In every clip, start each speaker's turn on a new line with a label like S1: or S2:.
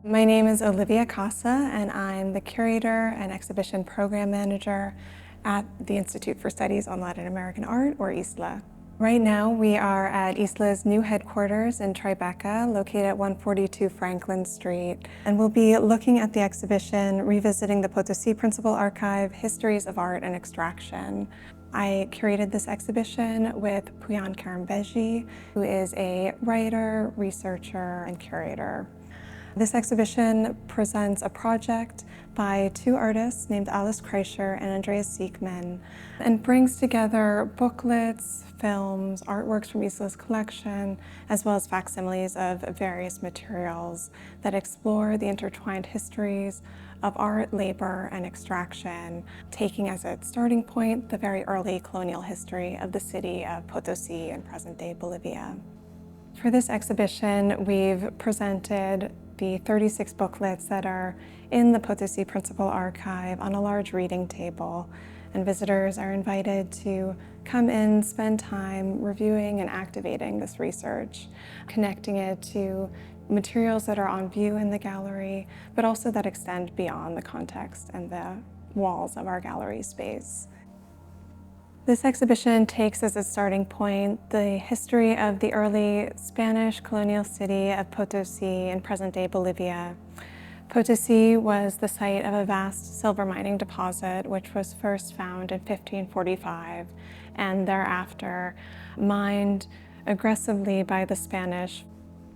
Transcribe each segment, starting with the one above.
S1: My name is Olivia Casa, and I'm the curator and exhibition program manager at the Institute for Studies on Latin American Art, or ISLAA. Right now, we are at ISLAA's new headquarters in Tribeca, located at 142 Franklin Street, and we'll be looking at the exhibition Revisiting the Potosí Principle Archive, Histories of Art and Extraction. I curated this exhibition with Puyan Karambeji, who is a writer, researcher, and curator. This exhibition presents a project by two artists named Alice Kreischer and Andreas Siegmann, and brings together booklets, films, artworks from ISLAA's collection, as well as facsimiles of various materials that explore the intertwined histories of art, labor, and extraction, taking as its starting point the very early colonial history of the city of Potosí in present-day Bolivia. For this exhibition, we've presented the 36 booklets that are in the Potosí Principle Archive on a large reading table, and visitors are invited to come in, spend time reviewing and activating this research, connecting it to materials that are on view in the gallery, but also that extend beyond the context and the walls of our gallery space. This exhibition takes as its starting point the history of the early Spanish colonial city of Potosí in present-day Bolivia. Potosí was the site of a vast silver mining deposit, which was first found in 1545 and thereafter mined aggressively by the Spanish.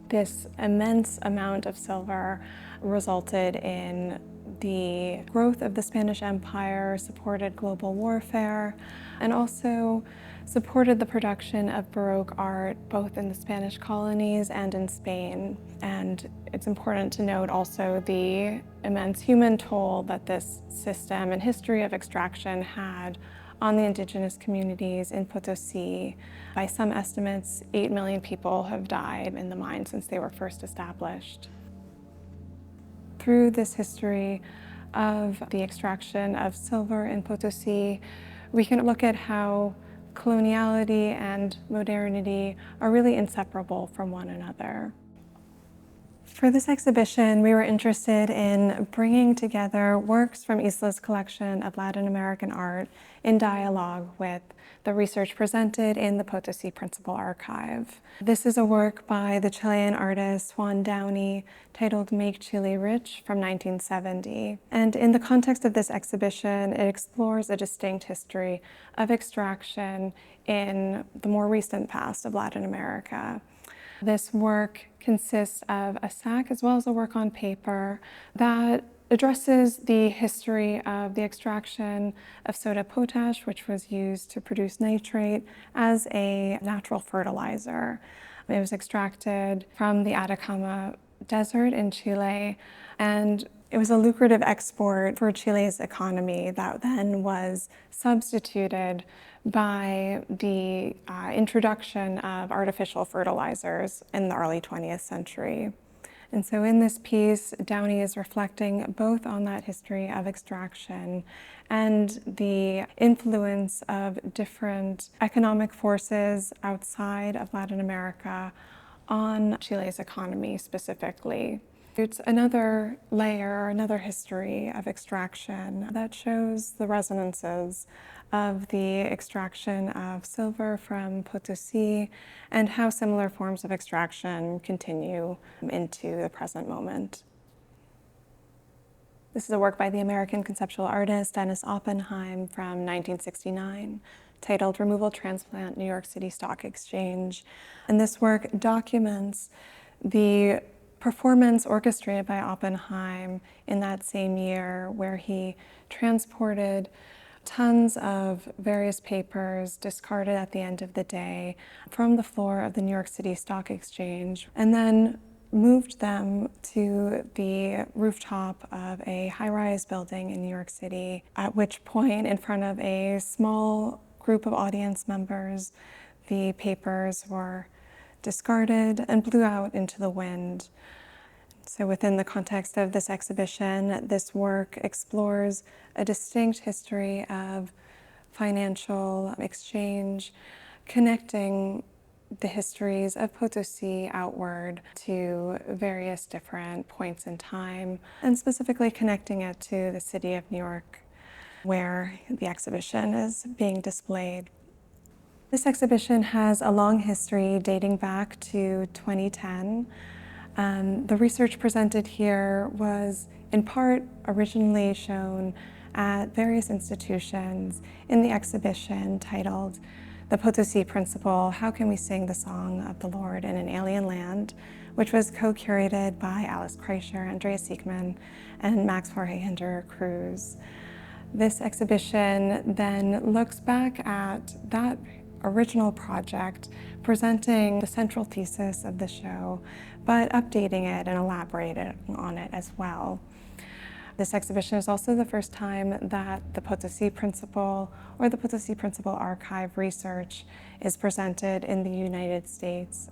S1: This immense amount of silver resulted in the growth of the Spanish Empire, supported global warfare, and also supported the production of Baroque art both in the Spanish colonies and in Spain. And it's important to note also the immense human toll that this system and history of extraction had on the indigenous communities in Potosí. By some estimates, 8 million people have died in the mine since they were first established. Through this history of the extraction of silver in Potosí, we can look at how coloniality and modernity are really inseparable from one another. For this exhibition, we were interested in bringing together works from ISLAA's collection of Latin American art in dialogue with the research presented in the Potosí Principle Archive. This is a work by the Chilean artist Juan Downey titled Make Chile Rich from 1970. And in the context of this exhibition, it explores a distinct history of extraction in the more recent past of Latin America. This work consists of a sack as well as a work on paper that addresses the history of the extraction of soda potash, which was used to produce nitrate as a natural fertilizer. It was extracted from the Atacama Desert in Chile, and it was a lucrative export for Chile's economy that then was substituted by the introduction of artificial fertilizers in the early 20th century. And so in this piece, Downey is reflecting both on that history of extraction and the influence of different economic forces outside of Latin America on Chile's economy specifically. It's another layer, another history of extraction that shows the resonances of the extraction of silver from Potosí and how similar forms of extraction continue into the present moment. This is a work by the American conceptual artist Dennis Oppenheim from 1969, titled Removal Transplant, New York City Stock Exchange. And this work documents the performance orchestrated by Oppenheim in that same year, where he transported tons of various papers discarded at the end of the day from the floor of the New York City Stock Exchange, and then moved them to the rooftop of a high-rise building in New York City, at which point, in front of a small group of audience members, the papers were discarded and blew out into the wind. So within the context of this exhibition, this work explores a distinct history of financial exchange, connecting the histories of Potosí outward to various different points in time, and specifically connecting it to the city of New York, where the exhibition is being displayed. This exhibition has a long history dating back to 2010. The research presented here was in part originally shown at various institutions in the exhibition titled The Potosí Principle, How Can We Sing the Song of the Lord in an Alien Land?, which was co-curated by Alice Kreischer, Andrea Siekman, and Max Jorge Hinder Cruz. This exhibition then looks back at that original project, presenting the central thesis of the show, but updating it and elaborating on it as well. This exhibition is also the first time that the Potosí Principle or the Potosí Principle Archive research is presented in the United States.